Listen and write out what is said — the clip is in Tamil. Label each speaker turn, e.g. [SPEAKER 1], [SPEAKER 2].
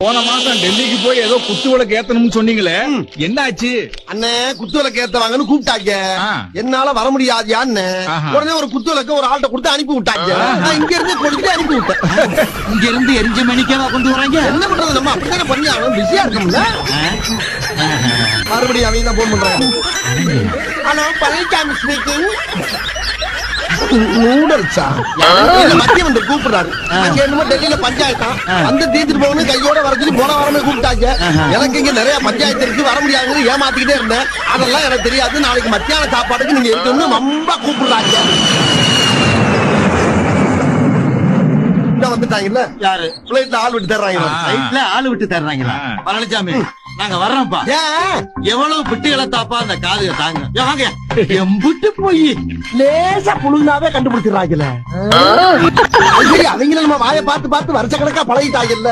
[SPEAKER 1] போன மாசம் டெல்லிக்கு போய் ஏதோ குத்து விளக்கு ஏத்தணும்னு சொன்னீங்களே, என்ன ஆச்சு?
[SPEAKER 2] அண்ணே குத்து விளக்கு ஏத்தவாங்கன்னு கூப்பிட்டாங்க. என்னால வர முடியாதுயான்னு உடனே ஒரு குத்து விளக்க ஒரு ஆள்கிட்ட கொடுத்து அனுப்பி விட்டாங்க. நான் இங்க இருந்து கொடுத்துட்டு அனுப்பி விட்டேன்.
[SPEAKER 3] இங்க இருந்து எரிஞ்ச மணிக்காவா கொண்டு வராங்க?
[SPEAKER 2] என்ன பண்றது, நம்ம அப்படித்தானே பண்ணி அவன் பிஸியா இருக்கோம்ல. மறுபடியும் அவங்க தான் போன் பண்றாங்க. Hello Palanisamy speaking. நூடல்ஸா? மத்திய வந்து கூப்பிடுறாரு. அங்க என்னமோ டெல்லியில பஞ்சாயத்தா வந்து தீர்த்துட்டு போகணும் கையோட வர சொல்லி போன வாரமே கூப்பிட்டாங்க. எனக்கு இங்க நிறைய பஞ்சாயத்து இருக்கு, வர முடியாதுன்னு ஏமாத்திக்கிட்டே இருந்தேன். அதெல்லாம் எனக்கு தெரியாது. நாளைக்கு மத்தியான சாப்பாடுக்கு நீங்க இருக்கணும்னு ரொம்ப கூப்பிடுறாங்க. வந்துட்டாங்கல்ல,
[SPEAKER 3] யாரு
[SPEAKER 2] பிளைட்ல ஆள் விட்டு தர்றாங்க.
[SPEAKER 3] சைட்ல ஆளு விட்டு தர்றாங்களா? பழனிசாமி நாங்க வர்றோம்ப்பா. எவ்வளவு பிட்டுகளை தாப்பா அந்த காதுக தாங்க. வாங்க எம்புட்டு போய்
[SPEAKER 2] லேசா புழுந்தாவே கண்டுபிடிச்சிடறாங்கல்ல. அவங்கள நம்ம வாயை பார்த்து பார்த்து வருஷ கணக்கா பழகிட்டாங்கல்ல.